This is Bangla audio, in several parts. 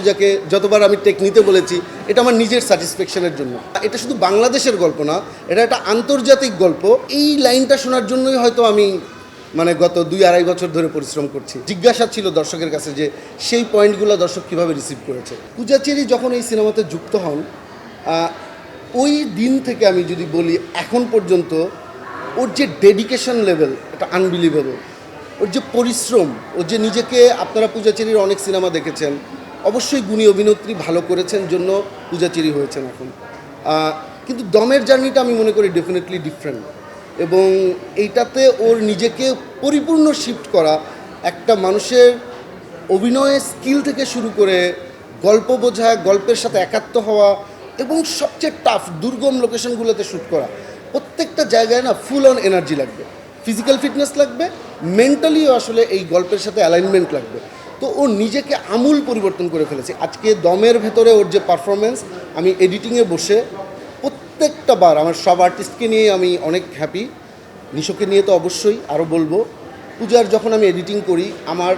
পূজাকে যতবার আমি টেক নিতে বলেছি, এটা আমার নিজের স্যাটিসফ্যাকশনের জন্য। এটা শুধু বাংলাদেশের গল্প না, এটা একটা আন্তর্জাতিক গল্প। এই লাইনটা শোনার জন্যই হয়তো আমি গত 2-2.5 বছর ধরে পরিশ্রম করছি। জিজ্ঞাসা ছিল দর্শকের কাছে যে সেই পয়েন্টগুলো দর্শক কীভাবে রিসিভ করেছে। পূজা চেরি যখন এই সিনেমাতে যুক্ত হন, ওই দিন থেকে আমি যদি বলি এখন পর্যন্ত ওর যে ডেডিকেশন লেভেল, এটা আনবিলিভেবল। ওর যে পরিশ্রম, ওর যে নিজেকে, আপনারা পূজা চেরির অনেক সিনেমা দেখেছেন, অবশ্যই গুণী অভিনেত্রী ভালো করেছেন জন্য পূজা চেরি হয়েছেন এখন। কিন্তু দমের জার্নিটা আমি মনে করি ডেফিনেটলি ডিফারেন্ট, এবং এইটাতে ওর নিজেকে পরিপূর্ণ শিফট করা, একটা মানুষের অভিনয়ের স্কিল থেকে শুরু করে গল্প বোঝা, গল্পের সাথে একাত্ম হওয়া, এবং সবচেয়ে টাফ দুর্গম লোকেশনগুলোতে শ্যুট করা, প্রত্যেকটা জায়গায় না ফুল অন এনার্জি লাগবে, ফিজিক্যাল ফিটনেস লাগবে, মেন্টালিও আসলে এই গল্পের সাথে অ্যালাইনমেন্ট লাগবে। তো ও নিজেকে আমূল পরিবর্তন করে ফেলেছে। আজকে দমের ভেতরে ওর যে পারফরমেন্স, আমি এডিটিংয়ে বসে প্রত্যেকটা বার আমার সব আর্টিস্টকে নিয়ে আমি অনেক হ্যাপি, নিশোকে নিয়ে তো অবশ্যই আরও বলবো। পূজার যখন আমি এডিটিং করি, আমার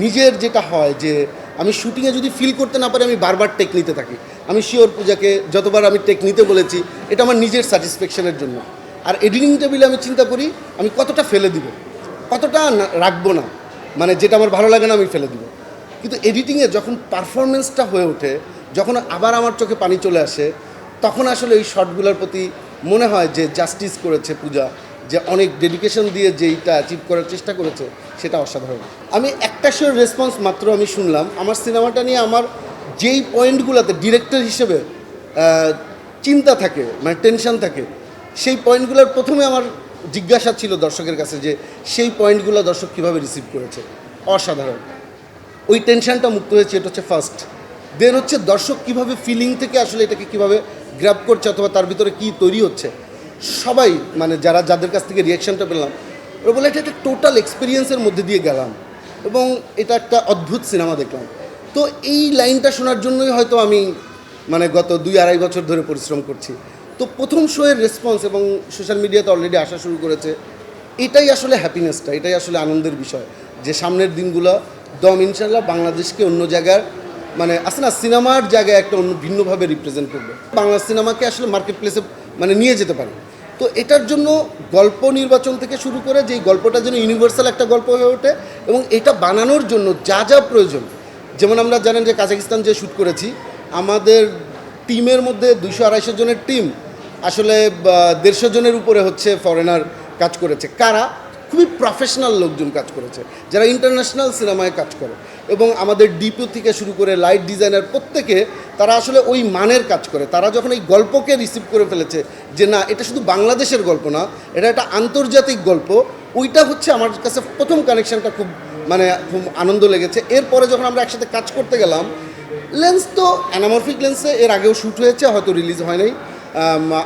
নিজের যেটা হয় যে আমি শুটিংয়ে যদি ফিল করতে না পারি, আমি বারবার টেক নিতে থাকি। আমি শিওর পূজাকে যতবার আমি টেক নিতে বলেছি, এটা আমার নিজের স্যাটিসফ্যাকশনের জন্য। আর এডিটিং টেবিলে আমি চিন্তা করি আমি কতটা ফেলে দিব, কতটা রাখবো না, মানে যেটা আমার ভালো লাগে না আমি ফেলে দিব। কিন্তু এডিটিংয়ে যখন পারফরমেন্সটা হয়ে ওঠে, যখন আবার আমার চোখে পানি চলে আসে, তখন আসলে এই শটগুলোর প্রতি মনে হয় যে জাস্টিস করেছে পূজা, যে অনেক ডেডিকেশন দিয়ে যেইটা অ্যাচিভ করার চেষ্টা করেছে সেটা অসাধারণ। আমি একটা শিওর রেসপন্স মাত্র আমি শুনলাম আমার সিনেমাটা নিয়ে। আমার যেই পয়েন্টগুলোতে ডিরেক্টর হিসেবে চিন্তা থাকে, মানে টেনশন থাকে, সেই পয়েন্টগুলোর প্রথমে আমার জিজ্ঞাসা ছিল দর্শকের কাছে যে সেই পয়েন্টগুলো দর্শক কীভাবে রিসিভ করেছে। অসাধারণ, ওই টেনশনটা মুক্ত হয়েছে, এটা হচ্ছে ফার্স্ট। দেন হচ্ছে দর্শক কীভাবে ফিলিং থেকে আসলে এটাকে কীভাবে গ্র্যাব করছে, অথবা তার ভিতরে কী তৈরি হচ্ছে। সবাই, মানে যাদের কাছ থেকে রিয়াকশানটা পেলাম, ওরা বলে এটা একটা টোটাল এক্সপিরিয়েন্সের মধ্যে দিয়ে গেলাম এবং এটা একটা অদ্ভুত সিনেমা দেখলাম। তো এই লাইনটা শোনার জন্যই হয়তো আমি গত 2-2.5 বছর ধরে পরিশ্রম করছি। তো প্রথম শোয়ের রেসপন্স এবং সোশ্যাল মিডিয়াতে অলরেডি আসা শুরু করেছে, এটাই আসলে হ্যাপিনেসটা, এটাই আসলে আনন্দের বিষয় যে সামনের দিনগুলো দম ইনশাল্লাহ বাংলাদেশকে অন্য জায়গার, আছে না সিনেমার জায়গায় একটা অন্য ভিন্নভাবে রিপ্রেজেন্ট করবে, বাংলা সিনেমাকে আসলে মার্কেট প্লেসে নিয়ে যেতে পারে। তো এটার জন্য গল্প নির্বাচন থেকে শুরু করে যেই গল্পটা যেন ইউনিভার্সাল একটা গল্প হয়ে ওঠে, এবং এটা বানানোর জন্য যা যা প্রয়োজন, যেমন আমরা জানেন যে কাজাকিস্তান যে শ্যুট করেছি, আমাদের টিমের মধ্যে 200-250 জনের টিম, আসলে 150 জনের উপরে হচ্ছে ফরেনার কাজ করেছে। কারা? খুবই প্রফেশনাল লোকজন কাজ করেছে, যারা ইন্টারন্যাশনাল সিনেমায় কাজ করে, এবং আমাদের ডিপো থেকে শুরু করে লাইট ডিজাইনার প্রত্যেকে তারা আসলে ওই মানের কাজ করে। তারা যখন এই গল্পকে রিসিভ করে ফেলেছে যে না এটা শুধু বাংলাদেশের গল্প না, এটা একটা আন্তর্জাতিক গল্প, ওইটা হচ্ছে আমার কাছে প্রথম কানেকশানটা খুব খুব আনন্দ লেগেছে। এরপরে যখন আমরা একসাথে কাজ করতে গেলাম, লেন্স তো অ্যানামরফিক লেন্সে এর আগেও শ্যুট হয়েছে, হয়তো রিলিজ হয় নাই,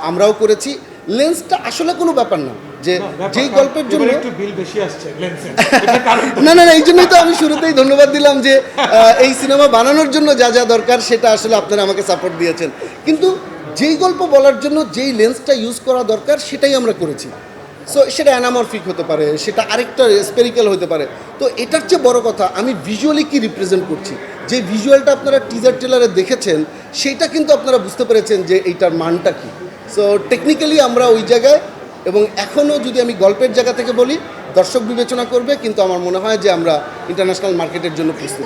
আমরাও করেছি। লেন্সটা আসলে কোনো ব্যাপার না, যে যেই গল্পের জন্য একটু বিল বেশি আসছে লেন্সে। না, এই জন্যই তো আমি শুরুতেই ধন্যবাদ দিলাম যে এই সিনেমা বানানোর জন্য যা যা দরকার সেটা আসলে আপনারা আমাকে সাপোর্ট দিয়েছেন, কিন্তু যেই গল্প বলার জন্য যেই লেন্সটা ইউজ করা দরকার সেটাই আমরা করেছি। সো সেটা অ্যানামরফিক হতে পারে, সেটা আরেকটা স্পেরিক্যাল হতে পারে। তো এটার চেয়ে বড় কথা আমি ভিজুয়ালি কি রিপ্রেজেন্ট করছি, যে ভিজুয়ালটা আপনারা টিজার ট্রেলারে দেখেছেন সেইটা কিন্তু আপনারা বুঝতে পেরেছেন যে এইটার মানটা কী। সো টেকনিক্যালি আমরা ওই জায়গায়, এবং এখনও যদি আমি গল্পের জায়গা থেকে বলি দর্শক বিবেচনা করবে, কিন্তু আমার মনে হয় যে আমরা ইন্টারন্যাশনাল মার্কেটের জন্য প্রস্তুত।